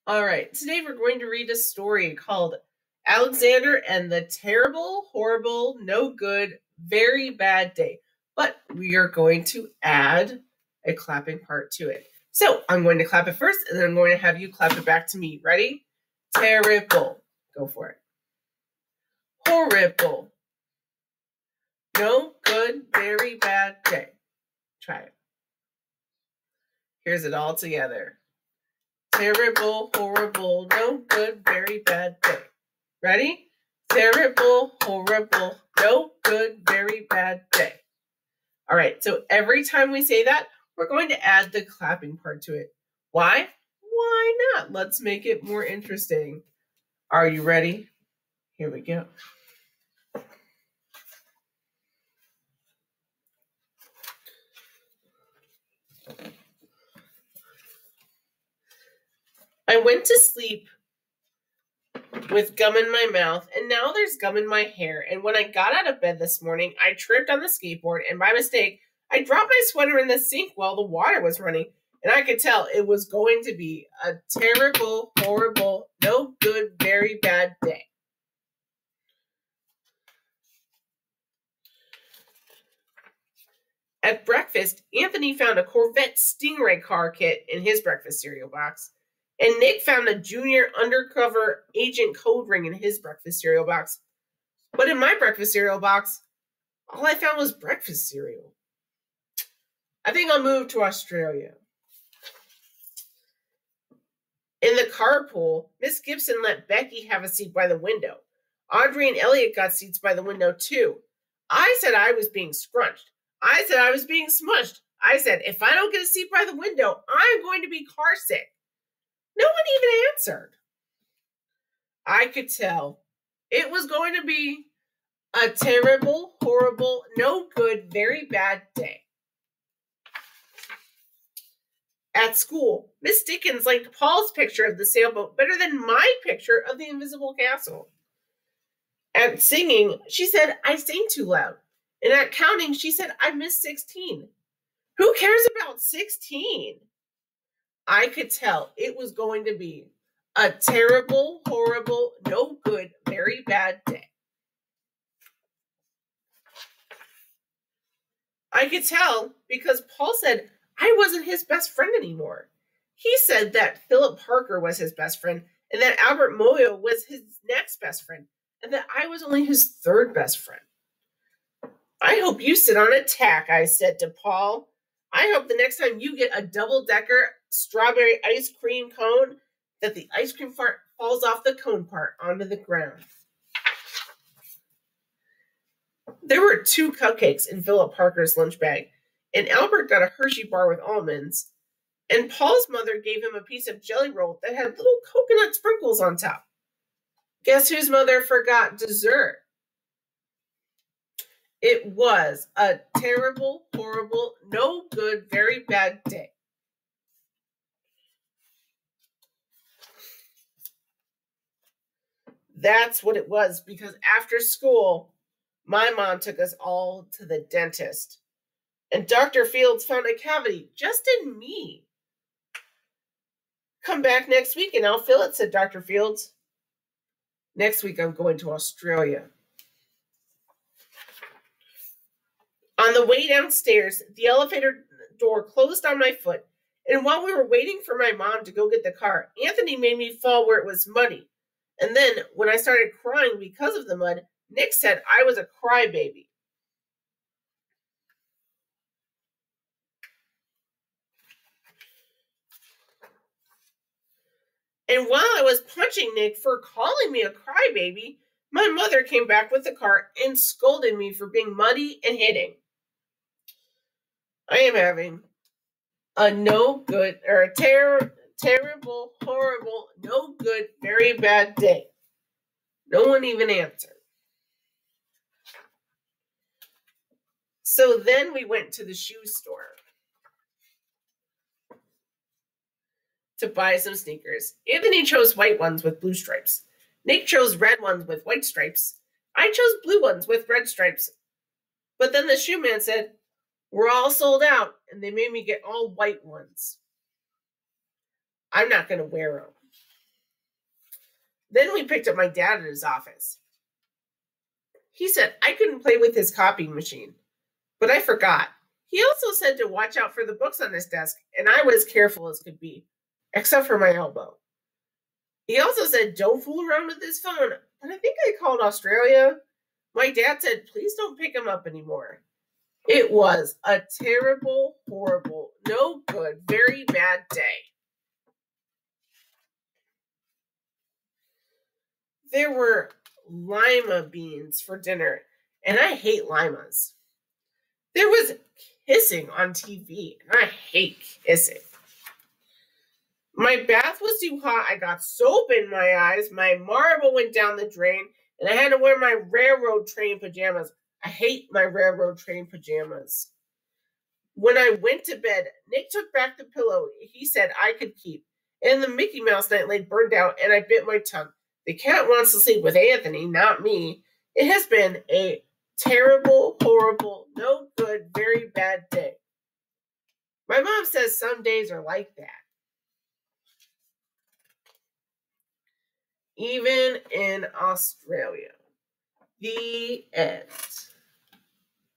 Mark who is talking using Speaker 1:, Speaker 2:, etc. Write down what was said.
Speaker 1: All right, today we're going to read a story called Alexander and the Terrible, Horrible, No Good, Very Bad Day. But we are going to add a clapping part to it. So I'm going to clap it first, and then I'm going to have you clap it back to me. Ready? Terrible. Go for it. Horrible. No good, very bad day. Try it. Here's it all together. Terrible, horrible, no good, very bad day. Ready? Terrible, horrible, no good, very bad day. All right, so every time we say that, we're going to add the clapping part to it. Why? Why not? Let's make it more interesting. Are you ready? Here we go. I went to sleep with gum in my mouth, and now there's gum in my hair. And when I got out of bed this morning, I tripped on the skateboard, and by mistake, I dropped my sweater in the sink while the water was running. And I could tell it was going to be a terrible, horrible, no good, very bad day. At breakfast, Anthony found a Corvette Stingray car kit in his breakfast cereal box. And Nick found a junior undercover agent code ring in his breakfast cereal box. But in my breakfast cereal box, all I found was breakfast cereal. I think I'll move to Australia. In the carpool, Miss Gibson let Becky have a seat by the window. Audrey and Elliot got seats by the window too. I said I was being scrunched. I said I was being smushed. I said, if I don't get a seat by the window, I'm going to be car sick. No one even answered. I could tell it was going to be a terrible, horrible, no good, very bad day. At school, Miss Dickens liked Paul's picture of the sailboat better than my picture of the invisible castle. At singing, she said, I sing too loud. And at counting, she said, I missed 16. Who cares about 16? I could tell it was going to be a terrible, horrible, no good, very bad day. I could tell because Paul said I wasn't his best friend anymore. He said that Philip Parker was his best friend and that Albert Moyo was his next best friend and that I was only his third best friend. I hope you sit on a tack, I said to Paul. I hope the next time you get a double-decker strawberry ice cream cone that the ice cream falls off the cone part onto the ground. There were 2 cupcakes in Philip Parker's lunch bag, and Albert got a Hershey bar with almonds, and Paul's mother gave him a piece of jelly roll that had little coconut sprinkles on top. Guess whose mother forgot dessert? It was a terrible, horrible, no good, very bad day. That's what it was, because after school, my mom took us all to the dentist. And Dr. Fields found a cavity just in me. Come back next week and I'll fill it, said Dr. Fields. Next week I'm going to Australia. On the way downstairs, the elevator door closed on my foot, and while we were waiting for my mom to go get the car, Anthony made me fall where it was muddy. And then, when I started crying because of the mud, Nick said I was a crybaby. And while I was punching Nick for calling me a crybaby, my mother came back with the car and scolded me for being muddy and hitting. I am having a no good, or a terrible, horrible, no good, very bad day. No one even answered. So then we went to the shoe store to buy some sneakers. Anthony chose white ones with blue stripes. Nick chose red ones with white stripes. I chose blue ones with red stripes. But then the shoe man said, we're all sold out, and they made me get all white ones. I'm not going to wear them. Then we picked up my dad at his office. He said I couldn't play with his copying machine, but I forgot. He also said to watch out for the books on his desk, and I was careful as could be, except for my elbow. He also said don't fool around with his phone, but I think I called Australia. My dad said please don't pick him up anymore. It was a terrible, horrible, no good, very bad day. There were lima beans for dinner, and I hate limas. There was kissing on TV, and I hate kissing. My bath was too hot. I got soap in my eyes. My marble went down the drain, and I had to wear my railroad train pajamas. I hate my railroad train pajamas. When I went to bed, Nick took back the pillow he said I could keep, and the Mickey Mouse nightlight burned out, and I bit my tongue. The cat wants to sleep with Anthony, not me. It has been a terrible, horrible, no good, very bad day. My mom says some days are like that. Even in Australia. The end.